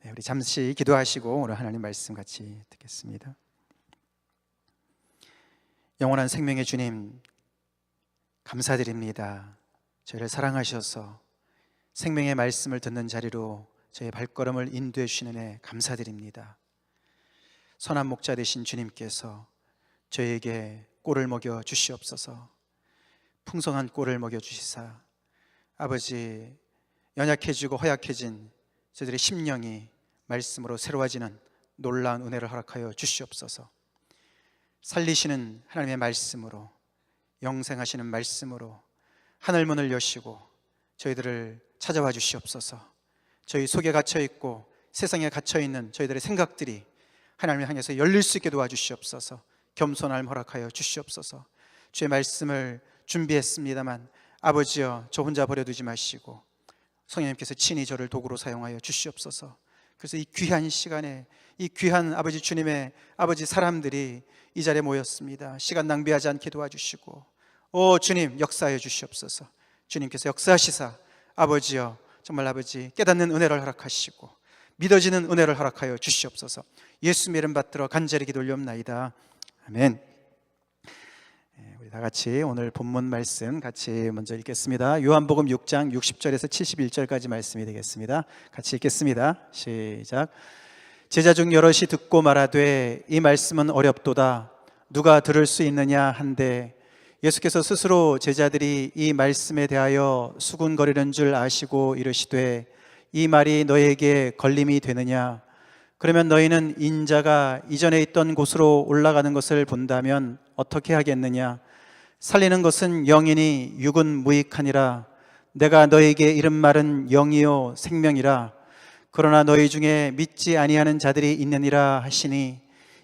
우리 잠시 기도하시고 오늘 하나님 말씀 같이 듣겠습니다. 영원한 생명의 주님, 감사드립니다. 저희를 사랑하셔서 생명의 말씀을 듣는 자리로 저희 발걸음을 인도해 주시는 애 감사드립니다. 선한 목자 되신 주님께서 저희에게 꼴을 먹여 주시옵소서. 풍성한 꼴을 먹여 주시사 아버지, 연약해지고 허약해진 저희들의 심령이 말씀으로 새로워지는 놀라운 은혜를 허락하여 주시옵소서. 살리시는 하나님의 말씀으로, 영생하시는 말씀으로 하늘문을 여시고 저희들을 찾아와 주시옵소서. 저희 속에 갇혀있고 세상에 갇혀있는 저희들의 생각들이 하나님을 향해서 열릴 수 있게 도와주시옵소서. 겸손함을 허락하여 주시옵소서. 주의 말씀을 준비했습니다만 아버지여, 저 혼자 버려두지 마시고 성령님께서 친히 저를 도구로 사용하여 주시옵소서. 그래서 이 귀한 시간에 이 귀한 아버지 주님의 아버지 사람들이 이 자리에 모였습니다. 시간 낭비하지 않게 도와주시고, 오 주님 역사하여 주시옵소서. 주님께서 역사하시사 아버지여, 정말 아버지 깨닫는 은혜를 허락하시고 믿어지는 은혜를 허락하여 주시옵소서. 예수님의 이름 받들어 간절히 기도 올리옵나이다. 아멘. 우리 다 같이 오늘 본문 말씀 같이 먼저 읽겠습니다. 요한복음 6장 60절에서 71절까지 말씀이 되겠습니다. 같이 읽겠습니다. 시작. 제자 중 여럿이 듣고 말하되 이 말씀은 어렵도다. 누가 들을 수 있느냐 한데, 예수께서 스스로 제자들이 이 말씀에 대하여 수군거리는 줄 아시고 이르시되 이 말이 너희에게 걸림이 되느냐? 그러면 너희는 인자가 이전에 있던 곳으로 올라가는 것을 본다면 어떻게 하겠느냐? 살리는 것은 영이니 육은 무익하니라. 내가 너희에게 이른 말은 영이요 생명이라. 그러나 너희 중에 믿지 아니하는 자들이 있느니라 하시니,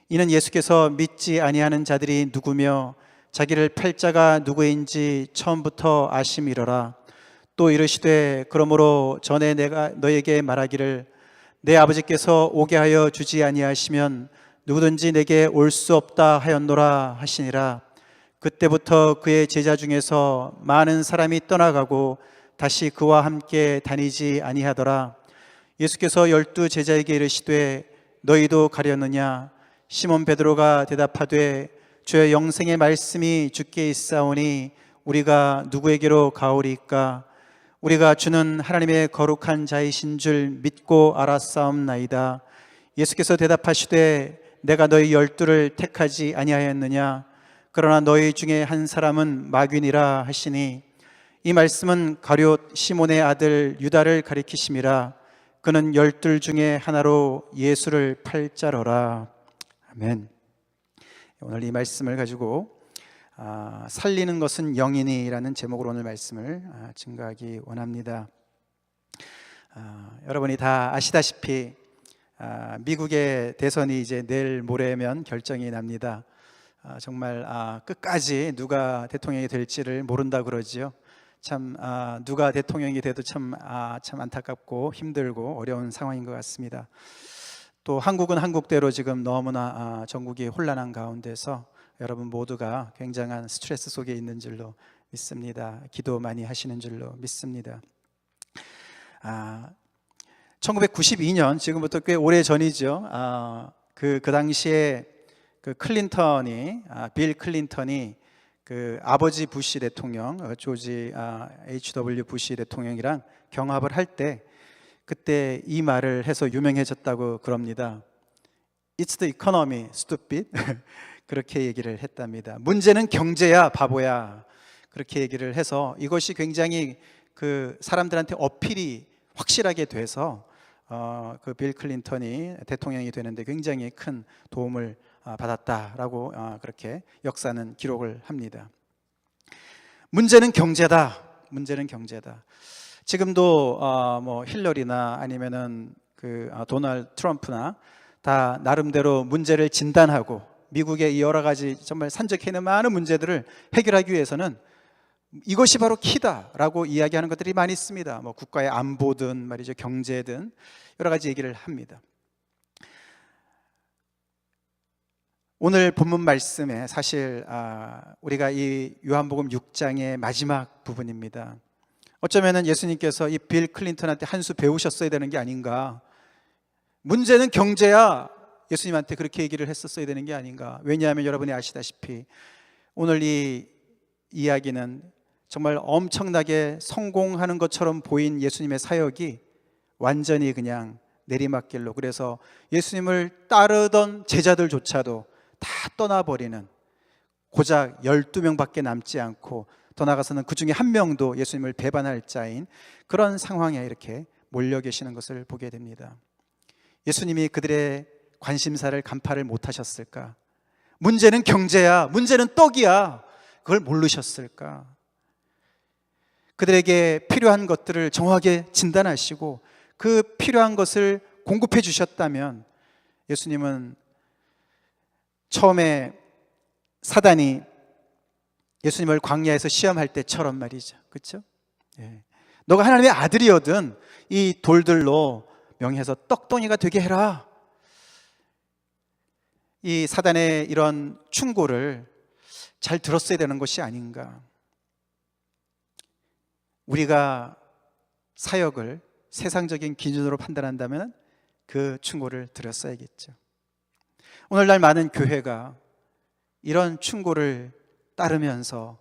이는 예수께서 믿지 아니하는 자들이 누구며 자기를 팔 자가 누구인지 처음부터 아심이로라. 또 이르시되 그러므로 전에 내가 너에게 말하기를 내 아버지께서 오게 하여 주지 아니하시면 누구든지 내게 올 수 없다 하였노라 하시니라. 그때부터 그의 제자 중에서 많은 사람이 떠나가고 다시 그와 함께 다니지 아니하더라. 예수께서 12 제자에게 이르시되 너희도 가려느냐? 시몬 베드로가 대답하되 주의 영생의 말씀이 주께 있사오니 우리가 누구에게로 가오리까? 우리가 주는 하나님의 거룩한 자이신 줄 믿고 알았사옵나이다. 예수께서 대답하시되 내가 너희 12를 택하지 아니하였느냐? 그러나 너희 중에 한 사람은 마귀니라 하시니, 이 말씀은 가룟 시몬의 아들 유다를 가리키심이라. 그는 12 중에 하나로 예수를 팔 자로라. 아멘. 오늘 이 말씀을 가지고 살리는 것은 영이니라는 제목으로 오늘 말씀을 증거하기 원합니다. 여러분이 다 아시다시피 미국의 대선이 이제 내일 모레면 결정이 납니다. 정말 끝까지 누가 대통령이 될지를 모른다 그러지요. 참 누가 대통령이 돼도 참 안타깝고 힘들고 어려운 상황인 것 같습니다. 또 한국은 한국대로 지금 너무나 전국이 혼란한 가운데서 여러분 모두가 굉장한 스트레스 속에 있는 줄로 믿습니다. 기도 많이 하시는 줄로 믿습니다. 1992년, 지금부터 꽤 오래 전이죠. 그 당시에 그 클린턴이 빌 클린턴이 그 아버지 부시 대통령 조지 H.W. 부시 대통령이랑 경합을 할 때 그때 이 말을 해서 유명해졌다고 그럽니다. It's the economy, stupid. 그렇게 얘기를 했답니다. 문제는 경제야, 바보야. 그렇게 얘기를 해서 이것이 굉장히 그 사람들한테 어필이 확실하게 돼서 그 빌 클린턴이 대통령이 되는데 굉장히 큰 도움을 받았다라고 그렇게 역사는 기록을 합니다. 문제는 경제다. 문제는 경제다. 지금도 뭐 힐러리나 아니면은 그 도널드 트럼프나 다 나름대로 문제를 진단하고 미국의 여러 가지 정말 산적해 있는 많은 문제들을 해결하기 위해서는 이것이 바로 키다라고 이야기하는 것들이 많이 있습니다. 뭐 국가의 안보든 말이죠, 경제든 여러 가지 얘기를 합니다. 오늘 본문 말씀에 사실 우리가 이 요한복음 6장의 마지막 부분입니다. 어쩌면은 예수님께서 이 빌 클린턴한테 한 수 배우셨어야 되는 게 아닌가. 문제는 경제야. 예수님한테 그렇게 얘기를 했었어야 되는 게 아닌가. 왜냐하면 여러분이 아시다시피 오늘 이 이야기는 정말 엄청나게 성공하는 것처럼 보인 예수님의 사역이 완전히 그냥 내리막길로, 그래서 예수님을 따르던 제자들조차도 다 떠나버리는, 고작 12명밖에 남지 않고 더 나아가서는 그 중에 한 명도 예수님을 배반할 자인 그런 상황에 이렇게 몰려 계시는 것을 보게 됩니다. 예수님이 그들의 관심사를 간파를 못하셨을까? 문제는 경제야, 문제는 떡이야, 그걸 모르셨을까? 그들에게 필요한 것들을 정확하게 진단하시고 그 필요한 것을 공급해 주셨다면, 예수님은 처음에 사단이 예수님을 광야에서 시험할 때처럼 말이죠, 그렇죠? 예. 너가 하나님의 아들이거든 이 돌들로 명해서 떡덩이가 되게 해라. 이 사단의 이런 충고를 잘 들었어야 되는 것이 아닌가. 우리가 사역을 세상적인 기준으로 판단한다면 그 충고를 들었어야겠죠. 오늘날 많은 교회가 이런 충고를 따르면서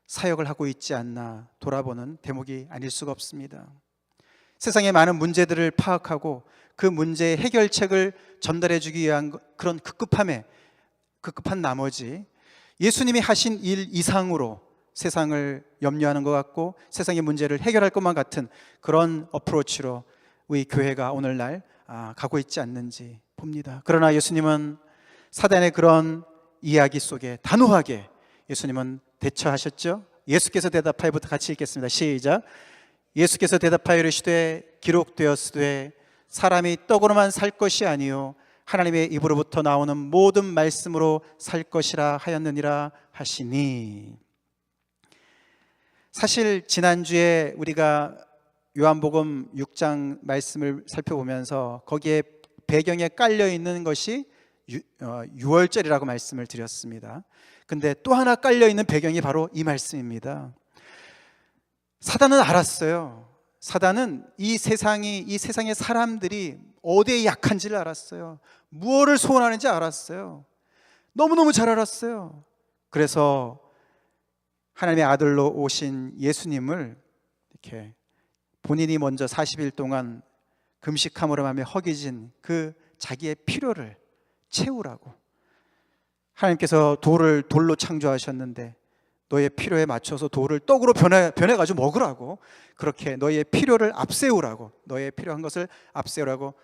사역을 하고 있지 않나 돌아보는 대목이 아닐 수가 없습니다. 세상의 많은 문제들을 파악하고 그 문제의 해결책을 전달해 주기 위한 그런 급급한 나머지 예수님이 하신 일 이상으로 세상을 염려하는 것 같고 세상의 문제를 해결할 것만 같은 그런 어프로치로 우리 교회가 오늘날 가고 있지 않는지 봅니다. 그러나 예수님은 사단의 그런 이야기 속에 단호하게 예수님은 대처하셨죠. 예수께서 대답하여부터 같이 읽겠습니다. 시작. 예수께서 대답하여 이르시되 기록되었으되 사람이 떡으로만 살 것이 아니요 하나님의 입으로부터 나오는 모든 말씀으로 살 것이라 하였느니라 하시니. 사실 지난주에 우리가 요한복음 6장 말씀을 살펴보면서 거기에 배경에 깔려 있는 것이 유월절이라고 말씀을 드렸습니다. 근데 또 하나 깔려 있는 배경이 바로 이 말씀입니다. 사단은 알았어요. 사단은 이 세상의 사람들이 어디에 약한지를 알았어요. 무엇을 소원하는지 알았어요. 너무너무 잘 알았어요. 그래서 하나님의 아들로 오신 예수님을 이렇게 본인이 먼저 40일 동안 금식함으로 하며 허기진 그 자기의 필요를 채우라고, 하나님께서 돌을 돌로 창조하셨는데 너의 필요에 맞춰서 돌을 떡으로 변해가지고 먹으라고, 그렇게 너의 필요를 앞세우라고, 너의 필요한 것을 앞세우라고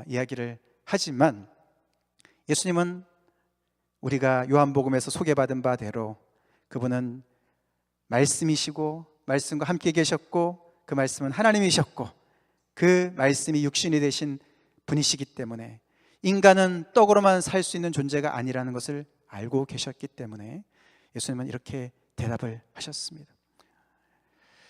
이야기를 하지만, 예수님은 우리가 요한복음에서 소개받은 바대로 그분은 말씀이시고 말씀과 함께 계셨고 그 말씀은 하나님이셨고 그 말씀이 육신이 되신 분이시기 때문에 인간은 떡으로만 살 수 있는 존재가 아니라는 것을 알고 계셨기 때문에 예수님은 이렇게 대답을 하셨습니다.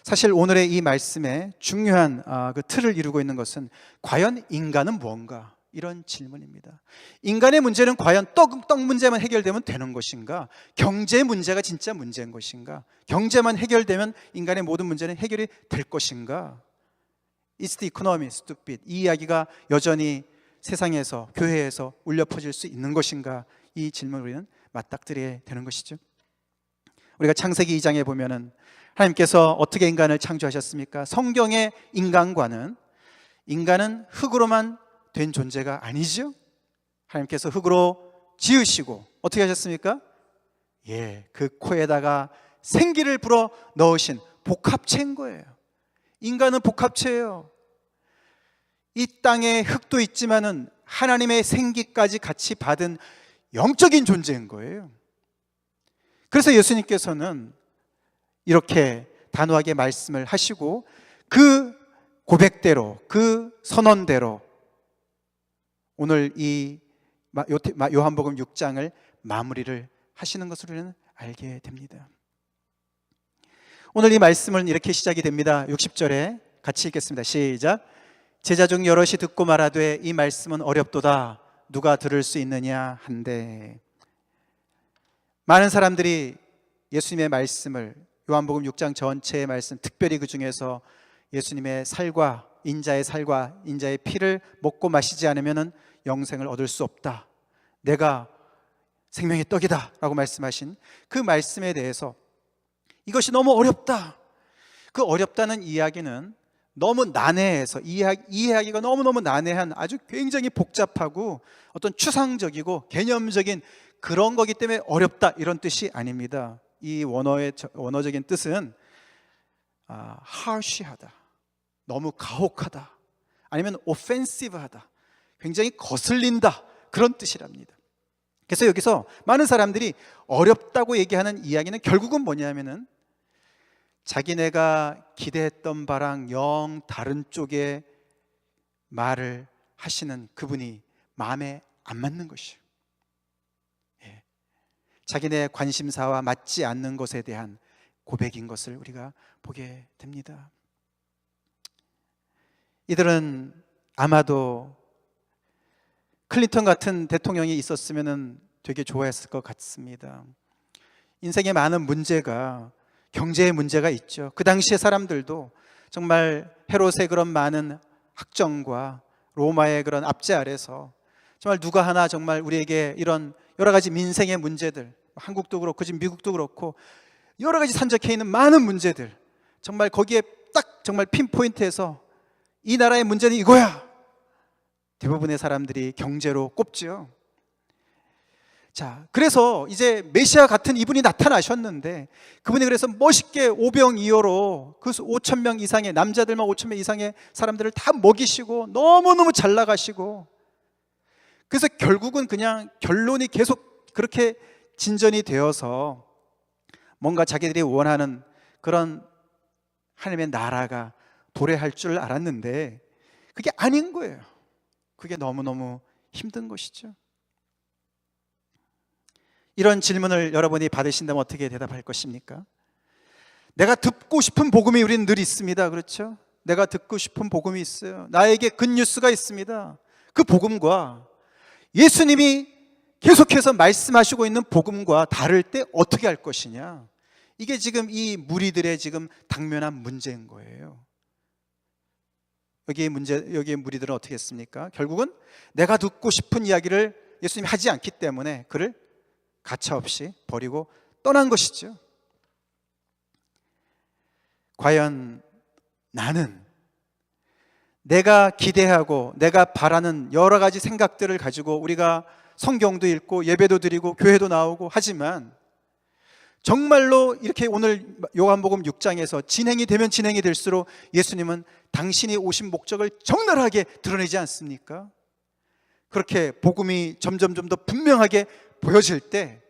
사실 오늘의 이 말씀의 중요한 그 틀을 이루고 있는 것은 과연 인간은 무언가? 이런 질문입니다. 인간의 문제는 과연 떡 문제만 해결되면 되는 것인가? 경제 문제가 진짜 문제인 것인가? 경제만 해결되면 인간의 모든 문제는 해결이 될 것인가? It's the economy, stupid. 이 이야기가 여전히 세상에서, 교회에서 울려 퍼질 수 있는 것인가? 이 질문을 우리는 맞닥뜨려야 되는 것이죠. 우리가 창세기 2장에 보면은 하나님께서 어떻게 인간을 창조하셨습니까? 성경의 인간은 흙으로만 된 존재가 아니죠. 하나님께서 흙으로 지으시고 어떻게 하셨습니까? 그 코에다가 생기를 불어 넣으신 복합체인 거예요. 인간은 복합체예요. 이 땅에 흙도 있지만은 하나님의 생기까지 같이 받은 영적인 존재인 거예요. 그래서 예수님께서는 이렇게 단호하게 말씀을 하시고 그 고백대로, 그 선언대로 오늘 이 요한복음 6장을 마무리를 하시는 것을 우리는 알게 됩니다. 오늘 이 말씀은 이렇게 시작이 됩니다. 60절에 같이 읽겠습니다. 시작. 제자 중 여럿이 듣고 말하되 이 말씀은 어렵도다. 누가 들을 수 있느냐 한데. 많은 사람들이 예수님의 말씀을, 요한복음 6장 전체의 말씀, 특별히 그 중에서 예수님의 살과 인자의 살과 인자의 피를 먹고 마시지 않으면 영생을 얻을 수 없다. 내가 생명의 떡이다 라고 말씀하신 그 말씀에 대해서 이것이 너무 어렵다, 그 어렵다는 이야기는 너무 난해해서 이해하기가 너무너무 난해한 아주 굉장히 복잡하고 어떤 추상적이고 개념적인 그런 거기 때문에 어렵다 이런 뜻이 아닙니다. 이 원어적인 뜻은 harsh하다, 너무 가혹하다, 아니면 offensive하다, 굉장히 거슬린다 그런 뜻이랍니다. 그래서 여기서 많은 사람들이 어렵다고 얘기하는 이야기는 결국은 뭐냐면은 자기네가 기대했던 바랑 영 다른 쪽의 말을 하시는 그분이 마음에 안 맞는 것이에요. 자기네 관심사와 맞지 않는 것에 대한 고백인 것을 우리가 보게 됩니다. 이들은 아마도 클린턴 같은 대통령이 있었으면 되게 좋아했을 것 같습니다. 인생에 많은 문제가, 경제의 문제가 있죠. 그 당시의 사람들도 정말 헤롯의 그런 많은 학정과 로마의 그런 압제 아래서 정말 누가 하나 정말 우리에게 이런 여러 가지 민생의 문제들, 한국도 그렇고 지금 미국도 그렇고 여러 가지 산적해 있는 많은 문제들, 정말 거기에 딱 정말 핀포인트해서 이 나라의 문제는 이거야, 대부분의 사람들이 경제로 꼽지요. 자, 그래서 이제 메시아 같은 이분이 나타나셨는데 그분이 그래서 멋있게 오병이어로 그 5,000명 이상의 남자들만 5,000명 이상의 사람들을 다 먹이시고 너무너무 잘 나가시고, 그래서 결국은 그냥 결론이 계속 그렇게 진전이 되어서 뭔가 자기들이 원하는 그런 하나님의 나라가 도래할 줄 알았는데 그게 아닌 거예요. 그게 너무너무 힘든 것이죠. 이런 질문을 여러분이 받으신다면 어떻게 대답할 것입니까? 내가 듣고 싶은 복음이 우리는 늘 있습니다. 그렇죠? 내가 듣고 싶은 복음이 있어요. 나에게 굿뉴스가 있습니다. 그 복음과 예수님이 계속해서 말씀하시고 있는 복음과 다를 때 어떻게 할 것이냐, 이게 지금 이 무리들의 지금 당면한 문제인 거예요. 여기에 무리들은 어떻게 했습니까? 결국은 내가 듣고 싶은 이야기를 예수님이 하지 않기 때문에 그를 가차없이 버리고 떠난 것이죠. 과연 나는 내가 기대하고 내가 바라는 여러 가지 생각들을 가지고 우리가 성경도 읽고 예배도 드리고 교회도 나오고 하지만 정말로 이렇게 오늘 요한복음 6장에서 진행이 되면 진행이 될수록 예수님은 당신이 오신 목적을 적나라하게 드러내지 않습니까? 그렇게 복음이 점점 더 분명하게 보여질 때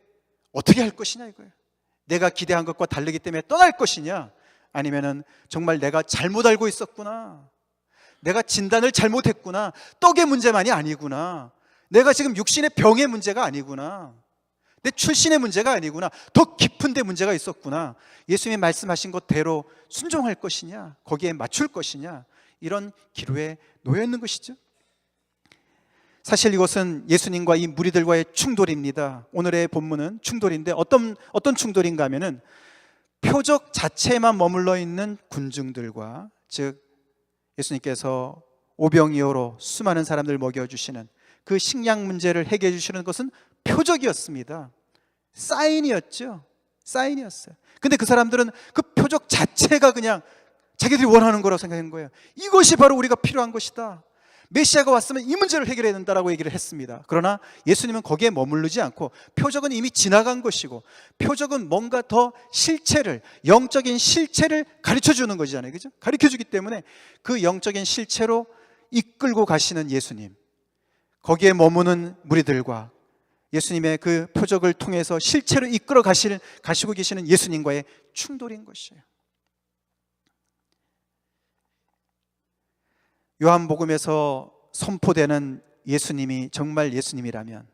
어떻게 할 것이냐 이거예요. 내가 기대한 것과 다르기 때문에 떠날 것이냐, 아니면은 정말 내가 잘못 알고 있었구나, 내가 진단을 잘못했구나, 떡의 문제만이 아니구나, 내가 지금 육신의 병의 문제가 아니구나, 내 출신의 문제가 아니구나, 더 깊은 데 문제가 있었구나, 예수님이 말씀하신 것대로 순종할 것이냐, 거기에 맞출 것이냐, 이런 기로에 놓여 있는 것이죠. 사실 이것은 예수님과 이 무리들과의 충돌입니다. 오늘의 본문은 충돌인데 어떤 충돌인가 하면은 표적 자체에만 머물러 있는 군중들과, 즉 예수님께서 오병이어로 수많은 사람들 먹여주시는 그 식량 문제를 해결해 주시는 것은 표적이었습니다. 사인이었죠. 사인이었어요. 근데 그 사람들은 그 표적 자체가 그냥 자기들이 원하는 거라고 생각한 거예요. 이것이 바로 우리가 필요한 것이다, 메시아가 왔으면 이 문제를 해결해야 된다라고 얘기를 했습니다. 그러나 예수님은 거기에 머무르지 않고 표적은 이미 지나간 것이고, 표적은 뭔가 더 실체를, 영적인 실체를 가르쳐주는 거잖아요. 그죠? 가르쳐주기 때문에 그 영적인 실체로 이끌고 가시는 예수님, 거기에 머무는 무리들과 예수님의 그 표적을 통해서 실체로 이끌어 가시고 계시는 예수님과의 충돌인 것이에요. 요한복음에서 선포되는 예수님이 정말 예수님이라면,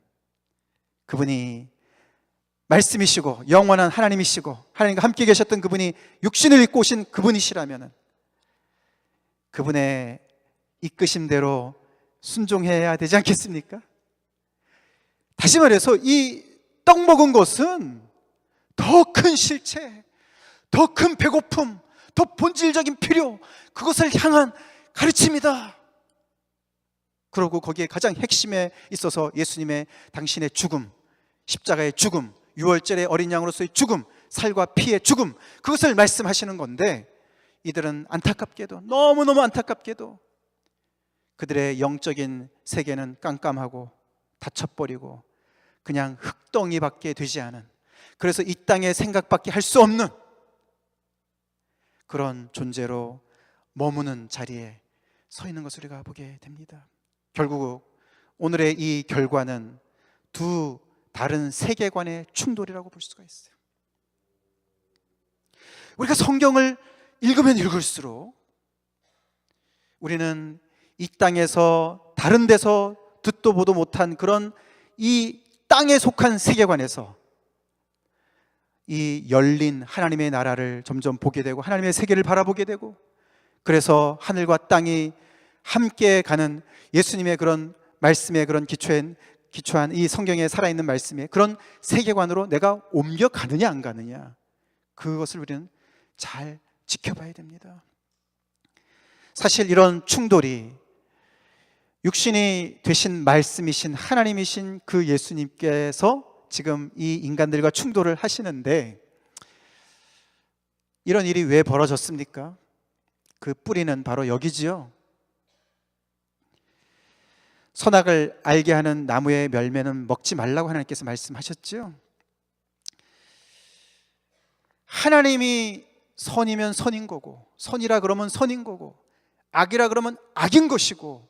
그분이 말씀이시고 영원한 하나님이시고 하나님과 함께 계셨던 그분이 육신을 입고 오신 그분이시라면 그분의 이끄심대로 순종해야 되지 않겠습니까? 다시 말해서 이 떡 먹은 것은 더 큰 실체, 더 큰 배고픔, 더 본질적인 필요, 그것을 향한 가르칩니다. 그리고 거기에 가장 핵심에 있어서 예수님의 당신의 죽음, 십자가의 죽음, 유월절의 어린 양으로서의 죽음, 살과 피의 죽음, 그것을 말씀하시는 건데, 이들은 안타깝게도, 너무너무 안타깝게도 그들의 영적인 세계는 깜깜하고 닫혀버리고 그냥 흙덩이밖에 되지 않은, 그래서 이 땅의 생각밖에 할 수 없는 그런 존재로 머무는 자리에 서 있는 것을 우리가 보게 됩니다. 결국 오늘의 이 결과는 두 다른 세계관의 충돌이라고 볼 수가 있어요. 우리가 성경을 읽으면 읽을수록 우리는 이 땅에서 다른 데서 듣도 보도 못한 그런 이 땅에 속한 세계관에서 이 열린 하나님의 나라를 점점 보게 되고 하나님의 세계를 바라보게 되고, 그래서 하늘과 땅이 함께 가는 예수님의 그런 말씀에 그런 기초한 이 성경에 살아있는 말씀에 그런 세계관으로 내가 옮겨가느냐 안 가느냐, 그것을 우리는 잘 지켜봐야 됩니다. 사실 이런 충돌이 육신이 되신 말씀이신 하나님이신 그 예수님께서 지금 이 인간들과 충돌을 하시는데, 이런 일이 왜 벌어졌습니까? 그 뿌리는 바로 여기지요. 선악을 알게 하는 나무의 열매는 먹지 말라고 하나님께서 말씀하셨죠. 하나님이 선이면 선인 거고, 선이라 그러면 선인 거고, 악이라 그러면 악인 것이고,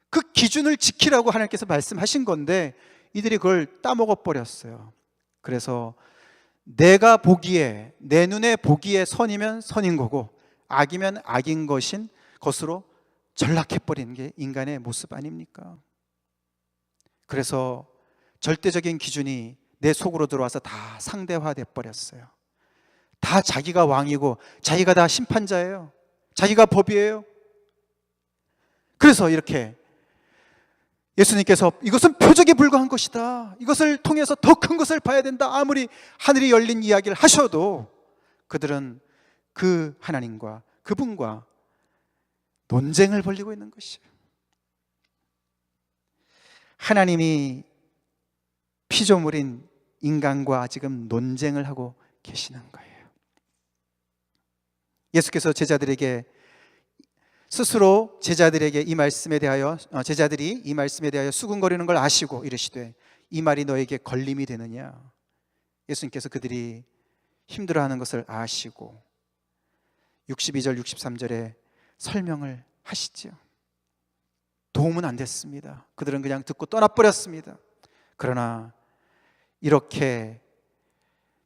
그 기준을 지키라고 하나님께서 말씀하신 건데 이들이 그걸 따먹어 버렸어요. 그래서 내가 보기에, 내 눈에 보기에 선이면 선인 거고 악이면 악인 것으로 전락해버리는 게 인간의 모습 아닙니까? 그래서 절대적인 기준이 내 속으로 들어와서 다 상대화돼 버렸어요. 다 자기가 왕이고 자기가 다 심판자예요. 자기가 법이에요. 그래서 이렇게 예수님께서 이것은 표적에 불과한 것이다, 이것을 통해서 더 큰 것을 봐야 된다, 아무리 하늘이 열린 이야기를 하셔도 그들은 그 하나님과 그분과 논쟁을 벌이고 있는 것이에요. 하나님이 피조물인 인간과 지금 논쟁을 하고 계시는 거예요. 예수께서 제자들에게 스스로 제자들이 이 말씀에 대하여 수군거리는 걸 아시고 이르시되 이 말이 너에게 걸림이 되느냐. 예수님께서 그들이 힘들어하는 것을 아시고 62절 63절에 설명을 하시죠. 도움은 안 됐습니다. 그들은 그냥 듣고 떠나버렸습니다. 그러나 이렇게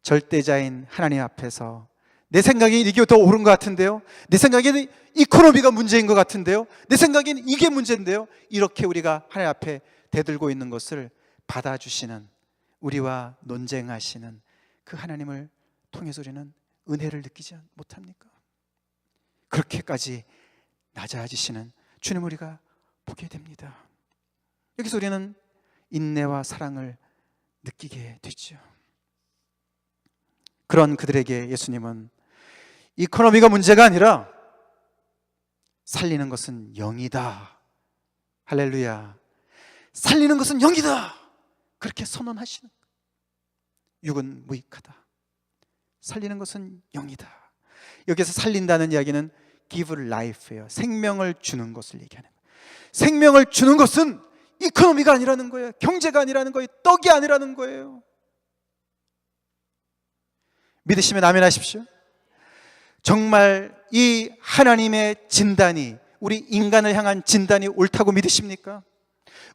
절대자인 하나님 앞에서 내 생각엔 이게 더 옳은 것 같은데요, 내 생각에는 이코노미가 문제인 것 같은데요, 내 생각에는 이게 문제인데요, 이렇게 우리가 하나님 앞에 대들고 있는 것을 받아주시는, 우리와 논쟁하시는 그 하나님을 통해서 우리는 은혜를 느끼지 못합니까? 그렇게까지 낮아지시는 주님을 우리가 보게 됩니다. 여기서 우리는 인내와 사랑을 느끼게 되죠. 그런 그들에게 예수님은 이코노미가 문제가 아니라 살리는 것은 영이다, 할렐루야, 살리는 것은 영이다, 그렇게 선언하시는 거예요. 육은 무익하다, 살리는 것은 영이다. 여기서 살린다는 이야기는 give life예요. 생명을 주는 것을 얘기하는 거예요. 생명을 주는 것은 이코노미가 아니라는 거예요. 경제가 아니라는 거예요. 떡이 아니라는 거예요. 믿으시면 아멘 하십시오. 정말 이 하나님의 진단이, 우리 인간을 향한 진단이 옳다고 믿으십니까?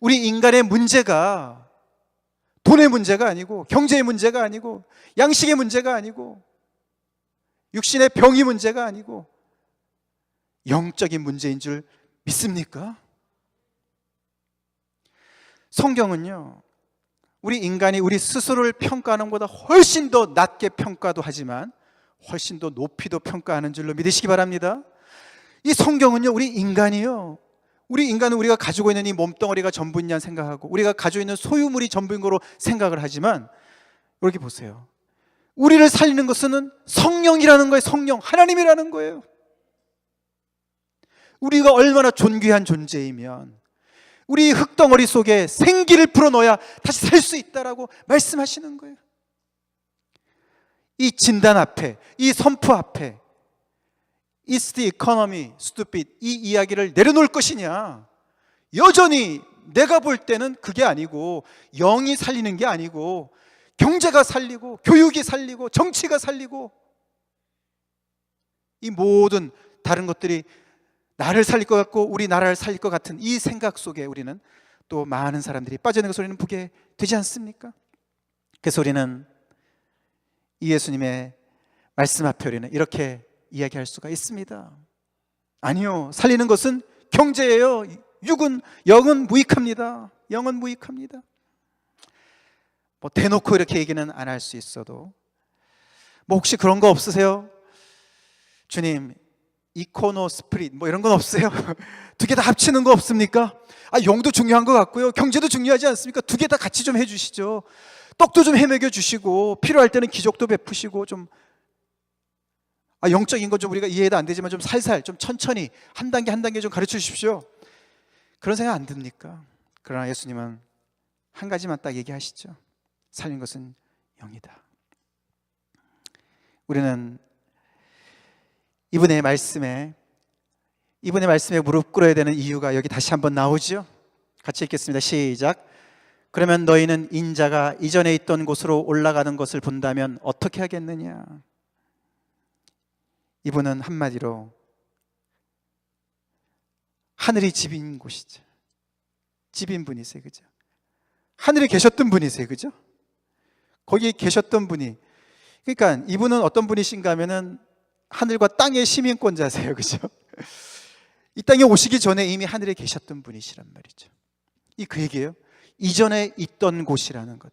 우리 인간의 문제가 돈의 문제가 아니고, 경제의 문제가 아니고, 양식의 문제가 아니고, 육신의 병이 문제가 아니고 영적인 문제인 줄 믿습니까? 성경은요, 우리 인간이 우리 스스로를 평가하는 것보다 훨씬 더 낮게 평가도 하지만 훨씬 더 높이도 평가하는 줄로 믿으시기 바랍니다. 이 성경은요, 우리 인간은 우리가 가지고 있는 이 몸뚱어리가 전부인 생각하고, 우리가 가지고 있는 소유물이 전부인 거로 생각을 하지만, 이렇게 보세요. 우리를 살리는 것은 성령이라는 거예요. 성령, 하나님이라는 거예요. 우리가 얼마나 존귀한 존재이면 우리 흙덩어리 속에 생기를 불어넣어야 다시 살 수 있다라고 말씀하시는 거예요. 이 진단 앞에, 이 선포 앞에 Is the economy stupid? 이 이야기를 내려놓을 것이냐? 여전히 내가 볼 때는 그게 아니고, 영이 살리는 게 아니고 경제가 살리고 교육이 살리고 정치가 살리고 이 모든 다른 것들이 나를 살릴 것 같고 우리 나라를 살릴 것 같은 이 생각 속에 우리는 또 많은 사람들이 빠져있는 것을 우리는 보게 되지 않습니까? 그래서 우리는 이 예수님의 말씀 앞에 우리는 이렇게 이야기할 수가 있습니다. 아니요, 살리는 것은 경제예요. 영은 무익합니다. 영은 무익합니다. 뭐 대놓고 이렇게 얘기는 안 할 수 있어도 뭐 혹시 그런 거 없으세요? 주님, 이코노 스프릿 뭐 이런 건 없어요? 두 개 다 합치는 거 없습니까? 영도 중요한 것 같고요, 경제도 중요하지 않습니까? 두 개 다 같이 좀 해주시죠. 떡도 좀 해먹여 주시고 필요할 때는 기적도 베푸시고 좀 영적인 건 좀 우리가 이해도 안 되지만 좀 살살 좀 천천히 한 단계 한 단계 좀 가르쳐 주십시오. 그런 생각 안 듭니까? 그러나 예수님은 한 가지만 딱 얘기하시죠. 살린 것은 영이다. 우리는 이분의 말씀에 무릎 꿇어야 되는 이유가 여기 다시 한번 나오죠. 같이 읽겠습니다. 시작. 그러면 너희는 인자가 이전에 있던 곳으로 올라가는 것을 본다면 어떻게 하겠느냐? 이분은 한마디로 하늘이 집인 곳이죠. 집인 분이세요, 그죠? 하늘에 계셨던 분이세요, 그죠? 거기 계셨던 분이, 그러니까 이분은 어떤 분이신가 하면은 하늘과 땅의 시민권자세요, 그죠? 이 땅에 오시기 전에 이미 하늘에 계셨던 분이시란 말이죠. 이 그 얘기예요. 이전에 있던 곳이라는 것.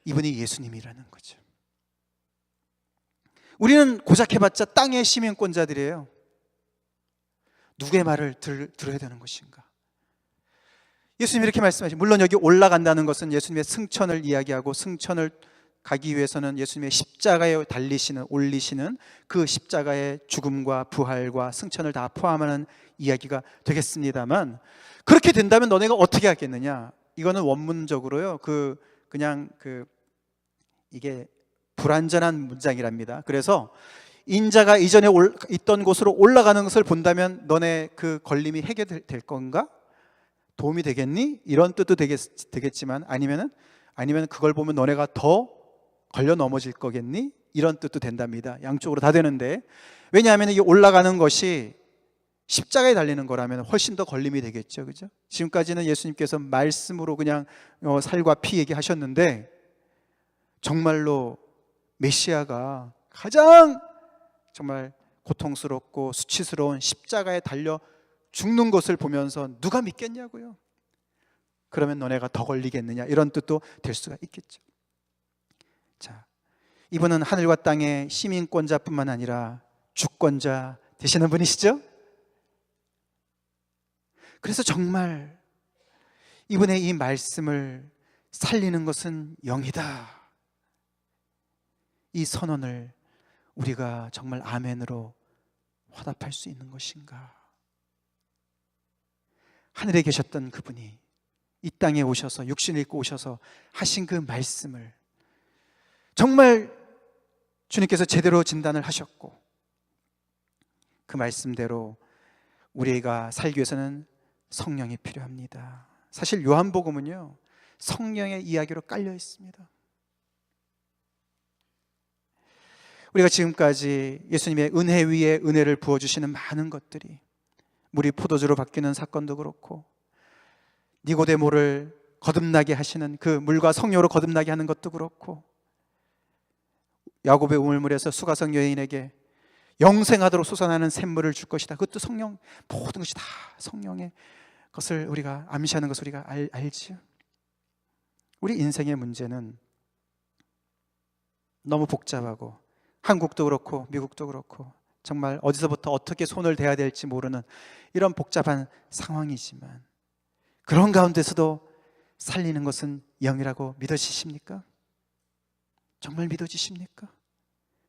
이분이 예수님이라는 거죠. 우리는 고작 해봤자 땅의 시민권자들이에요. 누구의 말을 들어야 되는 것인가? 예수님이 이렇게 말씀하시죠. 물론 여기 올라간다는 것은 예수님의 승천을 이야기하고, 승천을 가기 위해서는 예수님의 십자가에 올리시는 그 십자가의 죽음과 부활과 승천을 다 포함하는 이야기가 되겠습니다만, 그렇게 된다면 너네가 어떻게 하겠느냐? 이거는 원문적으로요, 이게 불완전한 문장이랍니다. 그래서 인자가 이전에 있던 곳으로 올라가는 것을 본다면 너네 그 걸림이 해결될 건가? 도움이 되겠니? 이런 뜻도 되겠지만, 아니면 그걸 보면 너네가 더 걸려 넘어질 거겠니? 이런 뜻도 된답니다. 양쪽으로 다 되는데, 왜냐하면 이게 올라가는 것이 십자가에 달리는 거라면 훨씬 더 걸림이 되겠죠, 그죠? 지금까지는 예수님께서 말씀으로 그냥 살과 피 얘기하셨는데, 정말로 메시아가 가장 정말 고통스럽고 수치스러운 십자가에 달려 죽는 것을 보면서 누가 믿겠냐고요? 그러면 너네가 더 걸리겠느냐? 이런 뜻도 될 수가 있겠죠. 자, 이분은 하늘과 땅의 시민권자뿐만 아니라 주권자 되시는 분이시죠? 그래서 정말 이분의 이 말씀을 살리는 것은 영이다, 이 선언을 우리가 정말 아멘으로 화답할 수 있는 것인가? 하늘에 계셨던 그분이 이 땅에 오셔서 육신을 입고 오셔서 하신 그 말씀을 정말 주님께서 제대로 진단을 하셨고, 그 말씀대로 우리가 살기 위해서는 성령이 필요합니다. 사실 요한복음은요, 성령의 이야기로 깔려 있습니다. 우리가 지금까지 예수님의 은혜 위에 은혜를 부어주시는 많은 것들이, 물이 포도주로 바뀌는 사건도 그렇고, 니고데모를 거듭나게 하시는 그 물과 성령으로 거듭나게 하는 것도 그렇고, 야곱의 우물물에서 수가성 여인에게 영생하도록 솟아나는 샘물을 줄 것이다, 그것도 성령, 모든 것이 다 성령의 것을 우리가 암시하는 것을 우리가 알지요. 우리 인생의 문제는 너무 복잡하고, 한국도 그렇고 미국도 그렇고 정말 어디서부터 어떻게 손을 대야 될지 모르는 이런 복잡한 상황이지만, 그런 가운데서도 살리는 것은 영이라고 믿어지십니까? 정말 믿어지십니까?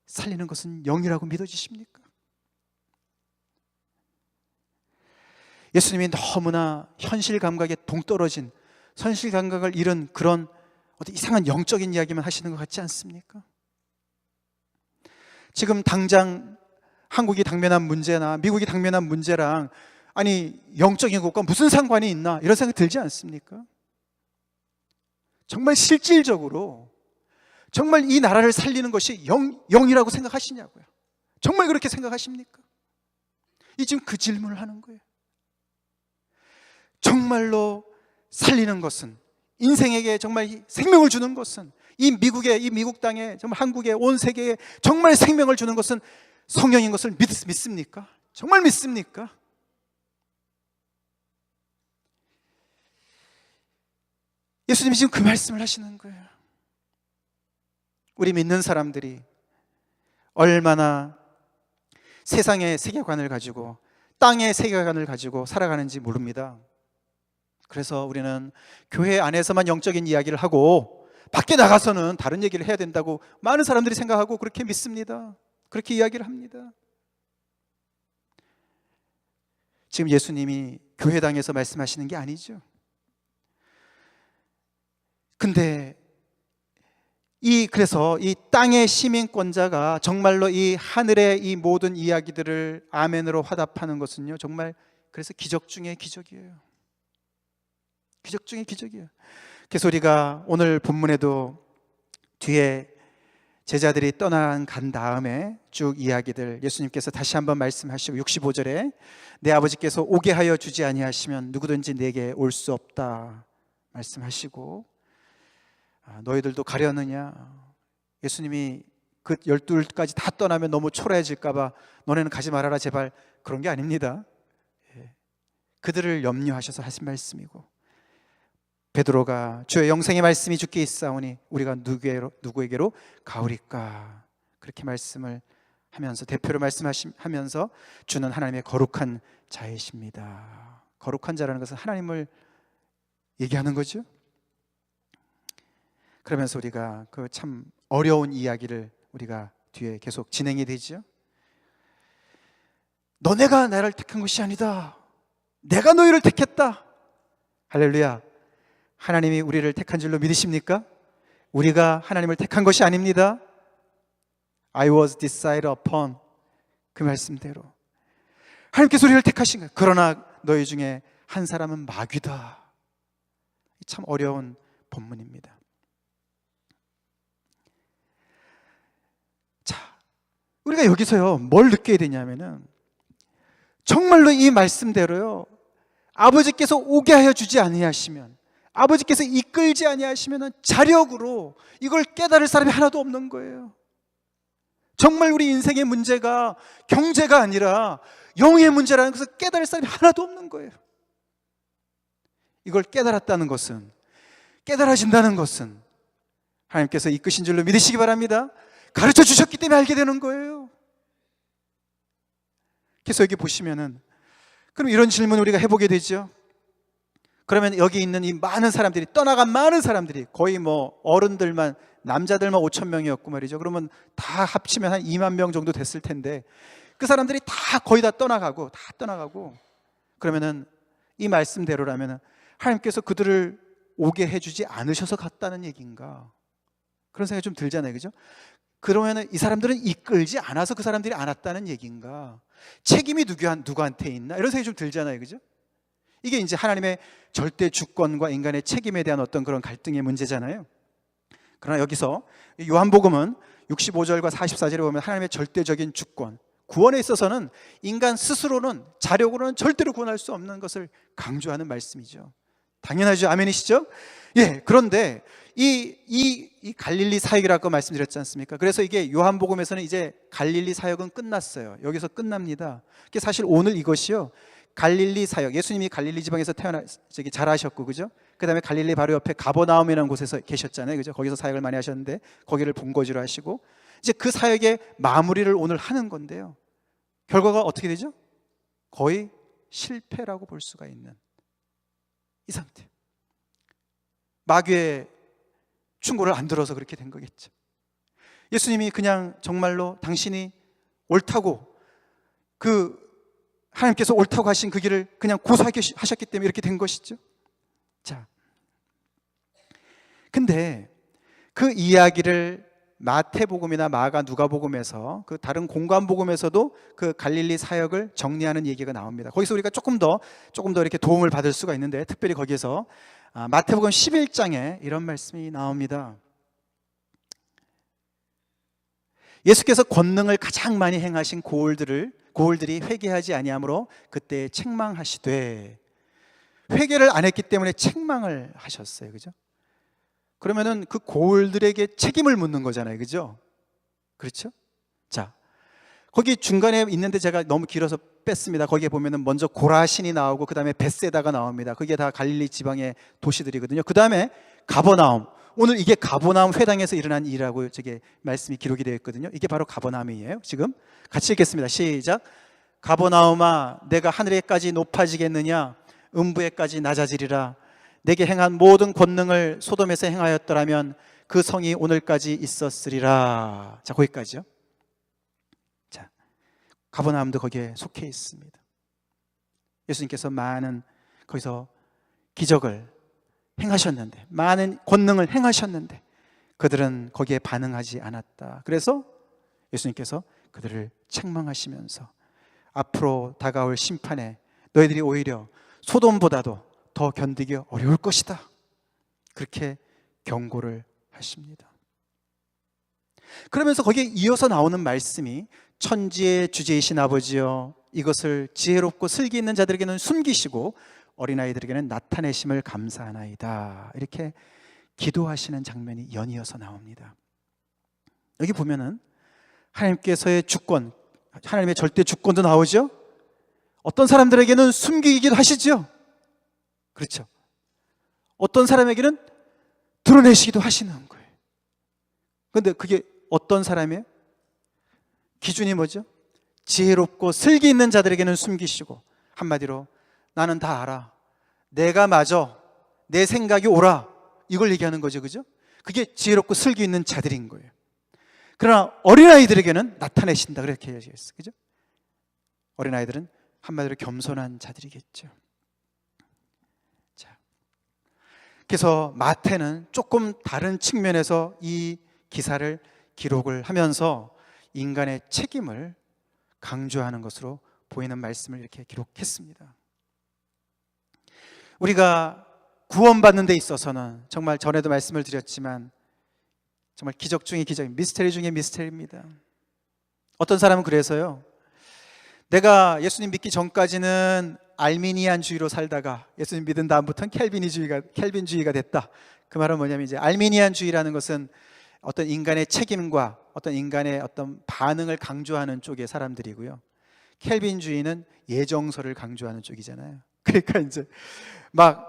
살리는 것은 영이라고 믿어지십니까? 예수님이 너무나 현실 감각에 동떨어진, 현실 감각을 잃은 그런 어떤 이상한 영적인 이야기만 하시는 것 같지 않습니까? 지금 당장 한국이 당면한 문제나 미국이 당면한 문제랑 아니 영적인 것과 무슨 상관이 있나 이런 생각 들지 않습니까? 정말 실질적으로 정말 이 나라를 살리는 것이 영이라고 생각하시냐고요? 정말 그렇게 생각하십니까? 이 지금 그 질문을 하는 거예요. 정말로 살리는 것은, 인생에게 정말 생명을 주는 것은, 이 미국 땅에, 정말 한국에, 온 세계에 정말 생명을 주는 것은 성령인 것을 믿습니까? 정말 믿습니까? 예수님이 지금 그 말씀을 하시는 거예요. 우리 믿는 사람들이 얼마나 세상의 세계관을 가지고, 땅의 세계관을 가지고 살아가는지 모릅니다. 그래서 우리는 교회 안에서만 영적인 이야기를 하고 밖에 나가서는 다른 얘기를 해야 된다고 많은 사람들이 생각하고 그렇게 믿습니다. 그렇게 이야기를 합니다. 지금 예수님이 교회당에서 말씀하시는 게 아니죠. 근데 그래서 이 땅의 시민권자가 정말로 이 하늘의 이 모든 이야기들을 아멘으로 화답하는 것은요, 정말 그래서 기적 중에 기적이에요. 기적 중에 기적이에요. 그래서 우리가 오늘 본문에도 뒤에 제자들이 떠나간 다음에 쭉 이야기들 예수님께서 다시 한번 말씀하시고 65절에 내 아버지께서 오게 하여 주지 아니하시면 누구든지 내게 올 수 없다 말씀하시고, 너희들도 가려느냐, 예수님이 그 12까지 다 떠나면 너무 초라해질까 봐 너네는 가지 말아라 제발, 그런 게 아닙니다. 그들을 염려하셔서 하신 말씀이고, 베드로가 주의 영생의 말씀이 주께 있사오니 우리가 누구에게로 가오리까, 그렇게 말씀을 하면서 대표로 말씀하면서 주는 하나님의 거룩한 자이십니다. 거룩한 자라는 것은 하나님을 얘기하는 거죠. 그러면서 우리가 그 참 어려운 이야기를 우리가 뒤에 계속 진행이 되죠. 너네가 나를 택한 것이 아니다, 내가 너희를 택했다. 할렐루야. 하나님이 우리를 택한 줄로 믿으십니까? 우리가 하나님을 택한 것이 아닙니다. I was decided upon, 그 말씀대로 하나님께서 우리를 택하신 거예요. 그러나 너희 중에 한 사람은 마귀다. 참 어려운 본문입니다. 자, 우리가 여기서요 뭘 느껴야 되냐면은 정말로 이 말씀대로요, 아버지께서 오게 하여 주지 아니하시면, 아버지께서 이끌지 아니하시면 자력으로 이걸 깨달을 사람이 하나도 없는 거예요. 정말 우리 인생의 문제가 경제가 아니라 영의 문제라는 것을 깨달을 사람이 하나도 없는 거예요. 이걸 깨달았다는 것은, 깨달아진다는 것은 하나님께서 이끄신 줄로 믿으시기 바랍니다. 가르쳐 주셨기 때문에 알게 되는 거예요. 그래서 여기 보시면은, 그럼 이런 질문을 우리가 해보게 되죠. 그러면 여기 있는 이 많은 사람들이, 떠나간 많은 사람들이, 거의 뭐 어른들만, 남자들만 5,000명이었고 말이죠. 그러면 다 합치면 한 2만 명 정도 됐을 텐데, 그 사람들이 다 거의 다 떠나가고 그러면은 이 말씀대로라면 하나님께서 그들을 오게 해주지 않으셔서 갔다는 얘기인가, 그런 생각이 좀 들잖아요, 그죠? 그러면은 이 사람들은 이끌지 않아서 그 사람들이 안 왔다는 얘기인가, 책임이 누구한테 있나, 이런 생각이 좀 들잖아요, 그죠? 이게 이제 하나님의 절대 주권과 인간의 책임에 대한 어떤 그런 갈등의 문제잖아요. 그러나 여기서 요한복음은 65절과 44절에 보면 하나님의 절대적인 주권, 구원에 있어서는 인간 스스로는, 자력으로는 절대로 구원할 수 없는 것을 강조하는 말씀이죠. 당연하죠. 아멘이시죠? 예. 그런데 이 갈릴리 사역이라고 말씀드렸지 않습니까? 그래서 이게 요한복음에서는 이제 갈릴리 사역은 끝났어요. 여기서 끝납니다. 사실 오늘 이것이요, 갈릴리 사역, 예수님이 갈릴리 지방에서 자라셨고, 그죠? 그 다음에 갈릴리 바로 옆에 가버나움이라는 곳에서 계셨잖아요, 그죠? 거기서 사역을 많이 하셨는데 거기를 본거지로 하시고, 이제 그 사역의 마무리를 오늘 하는 건데요, 결과가 어떻게 되죠? 거의 실패라고 볼 수가 있는 이 상태. 마귀의 충고를 안 들어서 그렇게 된 거겠죠. 예수님이 그냥 정말로 당신이 옳다고, 그 하나님께서 옳다고 하신 그 길을 그냥 고수하셨기 때문에 이렇게 된 것이죠. 자, 근데 그 이야기를 마태복음이나 마가 누가복음에서 그 다른 공관복음에서도 그 갈릴리 사역을 정리하는 얘기가 나옵니다. 거기서 우리가 조금 더 이렇게 도움을 받을 수가 있는데, 특별히 거기에서 마태복음 11장에 이런 말씀이 나옵니다. 예수께서 권능을 가장 많이 행하신 고을들이 회개하지 아니하므로 그때 책망하시되, 회개를 안 했기 때문에 책망을 하셨어요. 그죠? 그러면은 그 고을들에게 책임을 묻는 거잖아요. 그죠? 그렇죠? 자, 거기 중간에 있는데 제가 너무 길어서 뺐습니다. 거기에 보면은 먼저 고라신이 나오고 그 다음에 벳세다가 나옵니다. 그게 다 갈릴리 지방의 도시들이거든요. 그 다음에 가버나움. 오늘 이게 가버나움 회당에서 일어난 일이라고 저게 말씀이 기록이 되어 있거든요. 이게 바로 가버나움이에요. 지금 같이 읽겠습니다. 시작. 가버나움아, 내가 하늘에까지 높아지겠느냐? 음부에까지 낮아지리라. 내게 행한 모든 권능을 소돔에서 행하였더라면 그 성이 오늘까지 있었으리라. 자, 거기까지요. 자, 가버나움도 거기에 속해 있습니다. 예수님께서 많은 거기서 기적을 행하셨는데, 많은 권능을 행하셨는데 그들은 거기에 반응하지 않았다. 그래서 예수님께서 그들을 책망하시면서 앞으로 다가올 심판에 너희들이 오히려 소돔보다도 더 견디기 어려울 것이다, 그렇게 경고를 하십니다. 그러면서 거기에 이어서 나오는 말씀이 천지의 주제이신 아버지여, 이것을 지혜롭고 슬기 있는 자들에게는 숨기시고 어린아이들에게는 나타내심을 감사하나이다, 이렇게 기도하시는 장면이 연이어서 나옵니다. 여기 보면은 하나님께서의 주권, 하나님의 절대 주권도 나오죠. 어떤 사람들에게는 숨기기도 하시죠. 그렇죠. 어떤 사람에게는 드러내시기도 하시는 거예요. 그런데 그게 어떤 사람이에요? 기준이 뭐죠? 지혜롭고 슬기 있는 자들에게는 숨기시고, 한마디로 나는 다 알아, 내가 맞아, 내 생각이 옳아, 이걸 얘기하는 거죠. 그죠? 그게 지혜롭고 슬기 있는 자들인 거예요. 그러나 어린아이들에게는 나타내신다, 그렇게 얘기했어요. 그죠? 어린아이들은 한마디로 겸손한 자들이겠죠. 자, 그래서 마태는 조금 다른 측면에서 이 기사를 기록을 하면서 인간의 책임을 강조하는 것으로 보이는 말씀을 이렇게 기록했습니다. 우리가 구원받는 데 있어서는 정말 전에도 말씀을 드렸지만 정말 기적 중의 기적, 미스테리 중의 미스테리입니다. 어떤 사람은 그래서요, 내가 예수님 믿기 전까지는 알미니안주의로 살다가 예수님 믿은 다음부터는 켈빈주의가 됐다. 그 말은 뭐냐면, 이제 알미니안주의라는 것은 어떤 인간의 책임과 어떤 인간의 어떤 반응을 강조하는 쪽의 사람들이고요, 켈빈주의는 예정서를 강조하는 쪽이잖아요. 그러니까 이제 막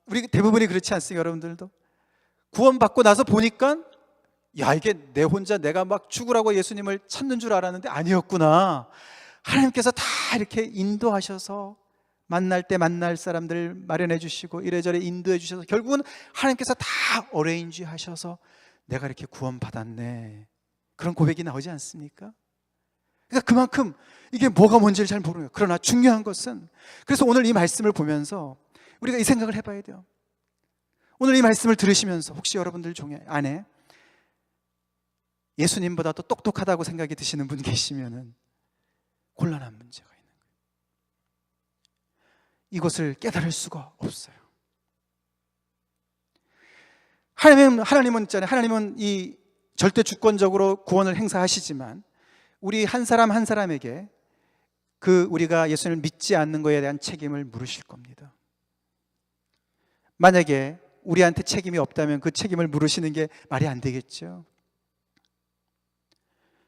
우리 대부분이 그렇지 않습니까? 여러분들도 구원받고 나서 보니까, 야, 이게 내 혼자 내가 막 죽으라고 예수님을 찾는 줄 알았는데 아니었구나. 하나님께서 다 이렇게 인도하셔서 만날 때 만날 사람들 마련해 주시고 이래저래 인도해 주셔서 결국은 하나님께서 다 어레인지 하셔서 내가 이렇게 구원받았네, 그런 고백이 나오지 않습니까? 그러니까 그만큼 이게 뭐가 뭔지를 잘 모르요. 그러나 중요한 것은, 그래서 오늘 이 말씀을 보면서 우리가 이 생각을 해봐야 돼요. 오늘 이 말씀을 들으시면서 혹시 여러분들 중에 안에 예수님보다 더 똑똑하다고 생각이 드시는 분 계시면은 곤란한 문제가 있는 거예요. 이것을 깨달을 수가 없어요. 하나님은 있잖아요. 하나님은 이 절대 주권적으로 구원을 행사하시지만 우리 한 사람 한 사람에게 우리가 예수님을 믿지 않는 것에 대한 책임을 물으실 겁니다. 만약에 우리한테 책임이 없다면 그 책임을 물으시는 게 말이 안 되겠죠.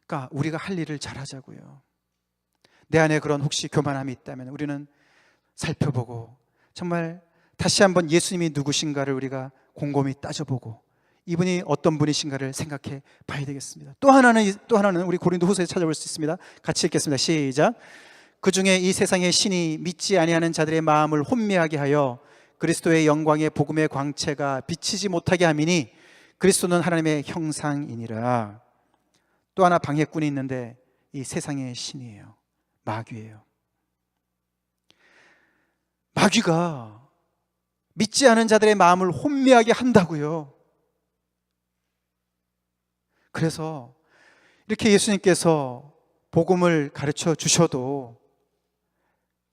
그러니까 우리가 할 일을 잘하자고요. 내 안에 그런 혹시 교만함이 있다면 우리는 살펴보고 정말 다시 한번 예수님이 누구신가를 우리가 곰곰이 따져보고 이분이 어떤 분이신가를 생각해 봐야 되겠습니다. 또 하나는 우리 고린도후서에 찾아볼 수 있습니다. 같이 읽겠습니다. 시작. 그 중에 이 세상의 신이 믿지 아니하는 자들의 마음을 혼미하게 하여 그리스도의 영광의 복음의 광채가 비치지 못하게 함이니 그리스도는 하나님의 형상이니라. 또 하나 방해꾼이 있는데 이 세상의 신이에요. 마귀예요. 마귀가 믿지 않은 자들의 마음을 혼미하게 한다고요. 그래서 이렇게 예수님께서 복음을 가르쳐 주셔도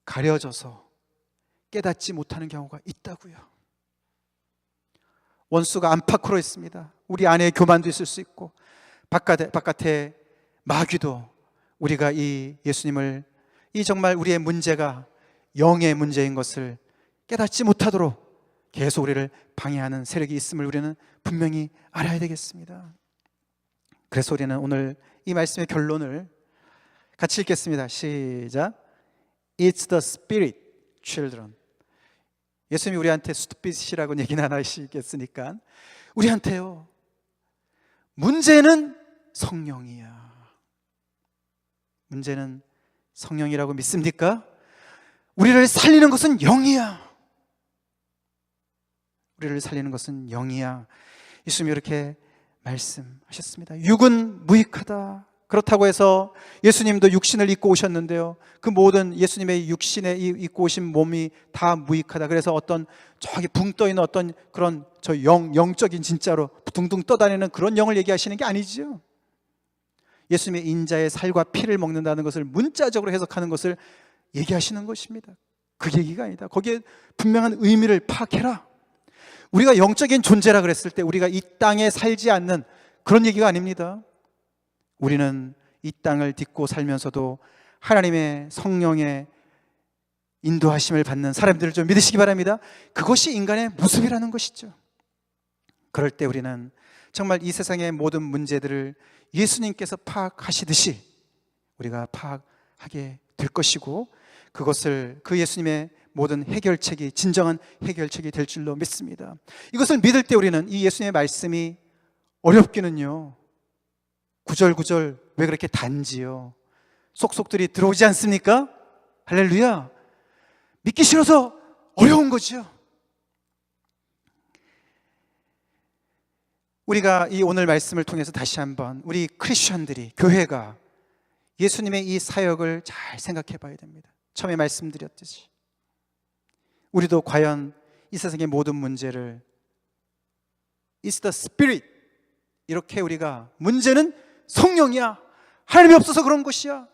가려져서 깨닫지 못하는 경우가 있다고요. 원수가 안팎으로 있습니다. 우리 안에 교만도 있을 수 있고 바깥에 마귀도 우리가 이 예수님을 이 정말 우리의 문제가 영의 문제인 것을 깨닫지 못하도록 계속 우리를 방해하는 세력이 있음을 우리는 분명히 알아야 되겠습니다. 그래서 우리는 오늘 이 말씀의 결론을 같이 읽겠습니다. 시작. It's the Spirit, children. 예수님이 우리한테 스피릿이라고 얘기는 안 하시겠으니까 우리한테요, 문제는 성령이야. 문제는 성령이라고 믿습니까? 우리를 살리는 것은 영이야. 우리를 살리는 것은 영이야. 예수님이 이렇게 말씀하셨습니다. 육은 무익하다. 그렇다고 해서 예수님도 육신을 입고 오셨는데요, 그 모든 예수님의 육신에 입고 오신 몸이 다 무익하다. 그래서 어떤 저기 붕 떠있는 어떤 그런 저 영적인 진짜로 둥둥 떠다니는 그런 영을 얘기하시는 게 아니죠. 예수님의 인자의 살과 피를 먹는다는 것을 문자적으로 해석하는 것을 얘기하시는 것입니다. 그 얘기가 아니다. 거기에 분명한 의미를 파악해라. 우리가 영적인 존재라 그랬을 때 우리가 이 땅에 살지 않는 그런 얘기가 아닙니다. 우리는 이 땅을 딛고 살면서도 하나님의 성령의 인도하심을 받는 사람들을 좀 믿으시기 바랍니다. 그것이 인간의 모습이라는 것이죠. 그럴 때 우리는 정말 이 세상의 모든 문제들을 예수님께서 파악하시듯이 우리가 파악하게 될 것이고, 그것을 그 예수님의 모든 해결책이 진정한 해결책이 될 줄로 믿습니다. 이것을 믿을 때 우리는 이 예수님의 말씀이 어렵기는요, 구절구절 왜 그렇게 단지요? 속속들이 들어오지 않습니까? 할렐루야. 믿기 싫어서 어려운 거죠. 우리가 이 오늘 말씀을 통해서 다시 한번 우리 크리스천들이, 교회가 예수님의 이 사역을 잘 생각해 봐야 됩니다. 처음에 말씀드렸듯이 우리도 과연 이 세상의 모든 문제를 It's the Spirit, 이렇게 우리가 문제는 성령이야, 하나님이 없어서 그런 것이야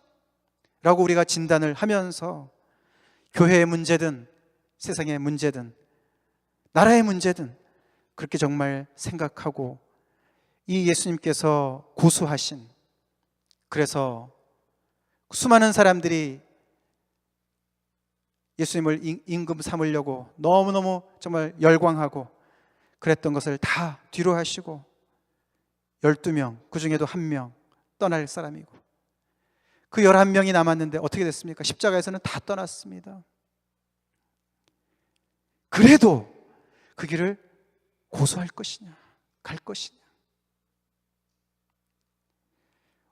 라고 우리가 진단을 하면서 교회의 문제든 세상의 문제든 나라의 문제든 그렇게 정말 생각하고 이 예수님께서 고수하신, 그래서 수많은 사람들이 예수님을 임금 삼으려고 너무너무 정말 열광하고 그랬던 것을 다 뒤로 하시고 12명, 그 중에도 1명 떠날 사람이고 그 11명이 남았는데 어떻게 됐습니까? 십자가에서는 다 떠났습니다. 그래도 그 길을 고수할 것이냐, 갈 것이냐.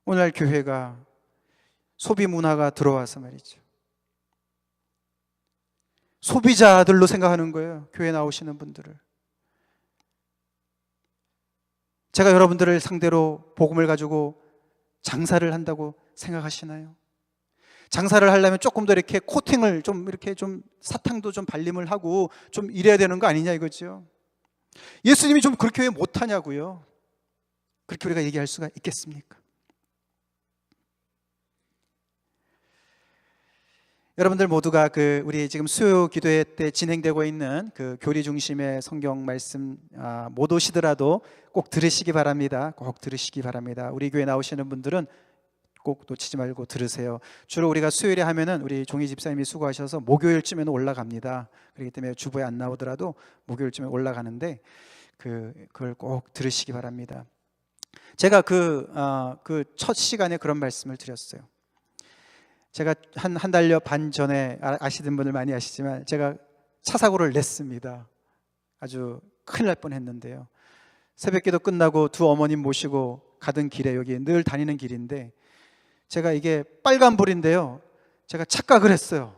오늘날 교회가 소비 문화가 들어와서 말이죠, 소비자들로 생각하는 거예요. 교회 나오시는 분들을. 제가 여러분들을 상대로 복음을 가지고 장사를 한다고 생각하시나요? 장사를 하려면 조금 더 이렇게 코팅을 좀 이렇게 좀 사탕도 좀 발림을 하고 좀 이래야 되는 거 아니냐 이거죠. 예수님이 좀 그렇게 왜 못하냐고요. 그렇게 우리가 얘기할 수가 있겠습니까? 여러분들 모두가 우리 지금 수요 기도회 때 진행되고 있는 그 교리 중심의 성경 말씀 못 오시더라도 꼭 들으시기 바랍니다. 꼭 들으시기 바랍니다. 우리 교회 나오시는 분들은 꼭 놓치지 말고 들으세요. 주로 우리가 수요일에 하면은 우리 종희 집사님이 수고하셔서 목요일쯤에는 올라갑니다. 그렇기 때문에 주보에 안 나오더라도 목요일쯤에 올라가는데 그걸 꼭 들으시기 바랍니다. 제가 그 첫 시간에 그런 말씀을 드렸어요. 제가 한 달여 반 전에 아시는 분들 많이 아시지만 제가 차 사고를 냈습니다. 아주 큰일 날 뻔했는데요. 새벽기도 끝나고 두 어머님 모시고 가던 길에, 여기 늘 다니는 길인데 제가 이게 빨간불인데요, 제가 착각을 했어요.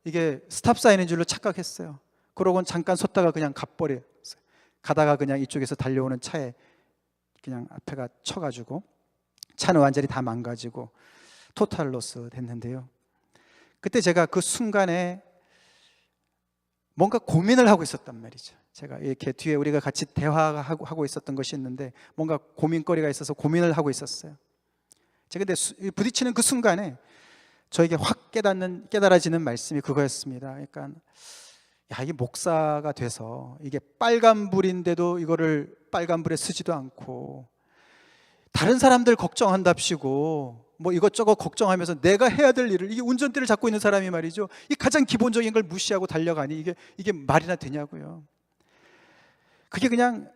이게 스탑사인인 줄로 착각했어요. 그러고는 잠깐 섰다가 그냥 가버렸어요. 가다가 그냥 이쪽에서 달려오는 차에 그냥 앞에가 쳐가지고 차는 완전히 다 망가지고 토탈 로스 됐는데요. 그때 제가 그 순간에 뭔가 고민을 하고 있었단 말이죠. 제가 이렇게 뒤에 우리가 같이 대화하고 있었던 것이 있는데 뭔가 고민거리가 있어서 고민을 하고 있었어요. 제가 근데 부딪히는 그 순간에 저에게 확 깨달아지는 말씀이 그거였습니다. 그러니까 야, 이게 목사가 돼서 이게 빨간불인데도 이거를 빨간불에 쓰지도 않고 다른 사람들 걱정한답시고 뭐 이것저것 걱정하면서 내가 해야 될 일을, 이게 운전대를 잡고 있는 사람이 말이죠, 이 가장 기본적인 걸 무시하고 달려가니 이게 말이나 되냐고요. 그게 그냥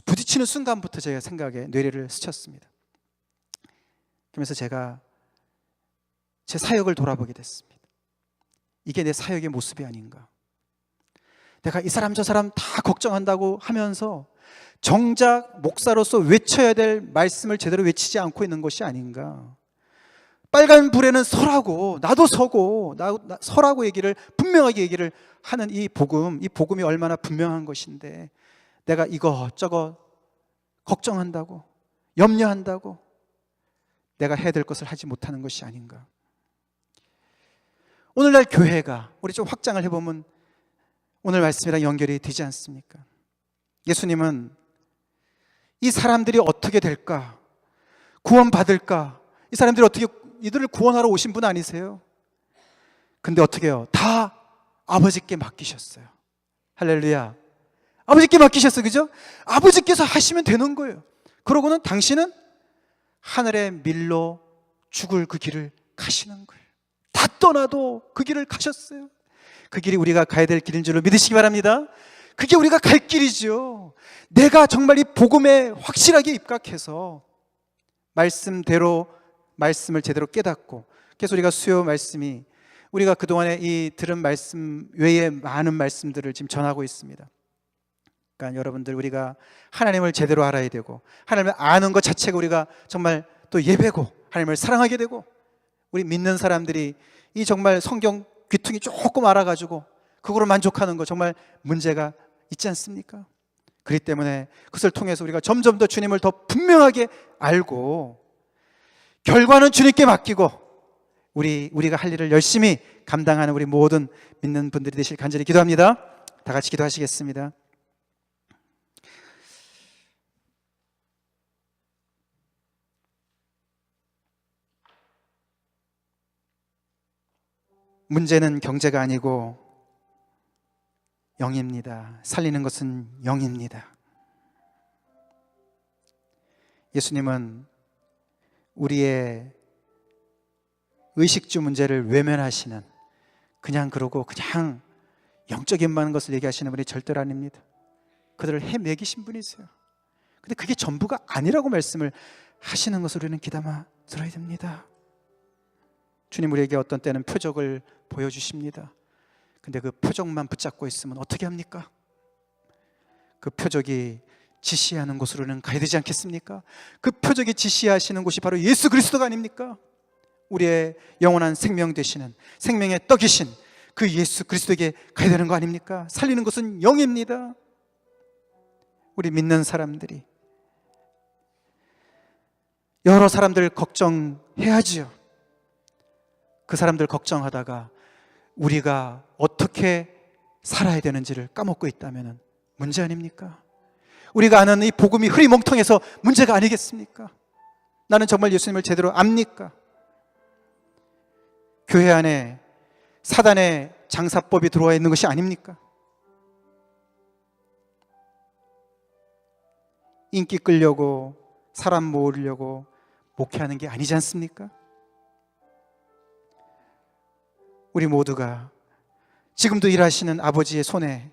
부딪히는 순간부터 제 생각에 뇌리를 스쳤습니다. 그러면서 제가 제 사역을 돌아보게 됐습니다. 이게 내 사역의 모습이 아닌가. 내가 이 사람 저 사람 다 걱정한다고 하면서 정작 목사로서 외쳐야 될 말씀을 제대로 외치지 않고 있는 것이 아닌가. 빨간 불에는 서라고, 나도 서고, 서라고 얘기를 분명하게 얘기를 하는 이 복음이 얼마나 분명한 것인데 내가 이것저것 걱정한다고, 염려한다고 내가 해야 될 것을 하지 못하는 것이 아닌가. 오늘날 교회가, 우리 좀 확장을 해보면 오늘 말씀이랑 연결이 되지 않습니까? 예수님은 이 사람들이 어떻게 될까? 구원받을까? 이 사람들이 어떻게, 이들을 구원하러 오신 분 아니세요? 근데 어떻게 해요? 다 아버지께 맡기셨어요. 할렐루야. 아버지께 맡기셨어요. 그죠? 아버지께서 하시면 되는 거예요. 그러고는 당신은 하늘의 밀로 죽을 그 길을 가시는 거예요. 다 떠나도 그 길을 가셨어요. 그 길이 우리가 가야 될 길인 줄로 믿으시기 바랍니다. 그게 우리가 갈 길이죠. 내가 정말 이 복음에 확실하게 입각해서 말씀대로 말씀을 제대로 깨닫고, 그래서 우리가 수요 말씀이, 우리가 그동안에 이 들은 말씀 외에 많은 말씀들을 지금 전하고 있습니다. 그러니까 여러분들, 우리가 하나님을 제대로 알아야 되고, 하나님을 아는 것 자체가 우리가 정말 또 예배고, 하나님을 사랑하게 되고, 우리 믿는 사람들이 이 정말 성경 귀퉁이 조금 알아가지고 그거로 만족하는 거 정말 문제가 있지 않습니까? 그렇기 때문에 그것을 통해서 우리가 점점 더 주님을 더 분명하게 알고 결과는 주님께 맡기고 우리가 할 일을 열심히 감당하는 우리 모든 믿는 분들이 되실 간절히 기도합니다. 다 같이 기도하시겠습니다. 문제는 경제가 아니고 영입니다. 살리는 것은 영입니다. 예수님은 우리의 의식주 문제를 외면하시는, 그냥 그러고 그냥 영적인 것을 얘기하시는 분이 절대로 아닙니다. 그들을 헤매기신 분이세요. 근데 그게 전부가 아니라고 말씀을 하시는 것을 우리는 귀담아 들어야 됩니다. 주님 우리에게 어떤 때는 표적을 보여주십니다. 근데 그 표적만 붙잡고 있으면 어떻게 합니까? 그 표적이 지시하는 곳으로는 가야 되지 않겠습니까? 그 표적이 지시하시는 곳이 바로 예수 그리스도가 아닙니까? 우리의 영원한 생명 되시는, 생명의 떡이신 그 예수 그리스도에게 가야 되는 거 아닙니까? 살리는 것은 영입니다. 우리 믿는 사람들이 여러 사람들 걱정해야지요. 그 사람들 걱정하다가 우리가 어떻게 살아야 되는지를 까먹고 있다면 문제 아닙니까? 우리가 아는 이 복음이 흐리멍텅해서 문제가 아니겠습니까? 나는 정말 예수님을 제대로 압니까? 교회 안에 사단의 장사법이 들어와 있는 것이 아닙니까? 인기 끌려고, 사람 모으려고 목회하는 게 아니지 않습니까? 우리 모두가 지금도 일하시는 아버지의 손에,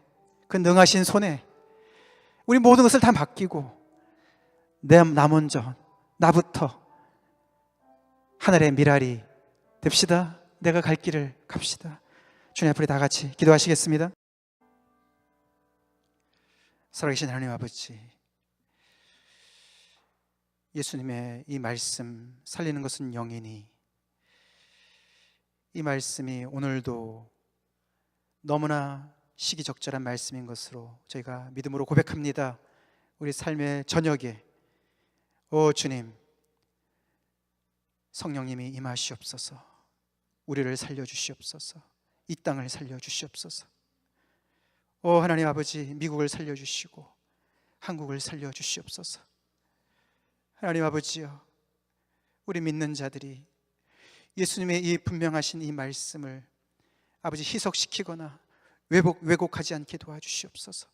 그 능하신 손에 우리 모든 것을 다 맡기고 나 먼저, 나부터 하늘의 미랄이 됩시다. 내가 갈 길을 갑시다. 주님 앞에 다 같이 기도하시겠습니다. 살아계신 하나님 아버지, 예수님의 이 말씀, 살리는 것은 영이니, 이 말씀이 오늘도 너무나 시기적절한 말씀인 것으로 저희가 믿음으로 고백합니다. 우리 삶의 저녁에 주님, 성령님이 임하시옵소서. 우리를 살려주시옵소서. 이 땅을 살려주시옵소서. 하나님 아버지, 미국을 살려주시고 한국을 살려주시옵소서. 하나님 아버지여, 우리 믿는 자들이 예수님의 이 분명하신 이 말씀을 아버지 희석시키거나 왜곡하지 않게 도와주시옵소서.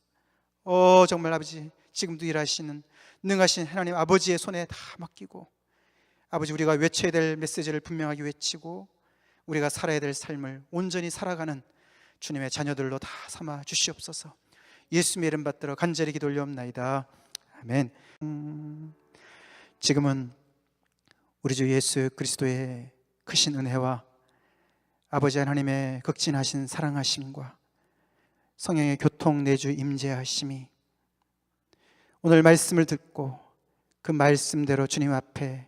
정말 아버지, 지금도 일하시는 능하신 하나님 아버지의 손에 다 맡기고 아버지, 우리가 외쳐야 될 메시지를 분명하게 외치고 우리가 살아야 될 삶을 온전히 살아가는 주님의 자녀들로 다 삼아 주시옵소서. 예수님의 이름 받들어 간절히 기도 올려옵나이다. 아멘. 지금은 우리 주 예수 그리스도의 크신 은혜와 아버지 하나님의 극진하신 사랑하심과 성령의 교통 내주 임재하심이 오늘 말씀을 듣고 그 말씀대로 주님 앞에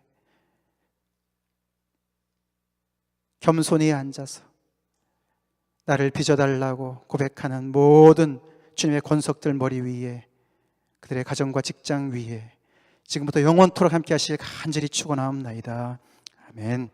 겸손히 앉아서 나를 빚어달라고 고백하는 모든 주님의 권속들 머리 위에, 그들의 가정과 직장 위에 지금부터 영원토록 함께 하실 간절히 축원하옵나이다. 아멘.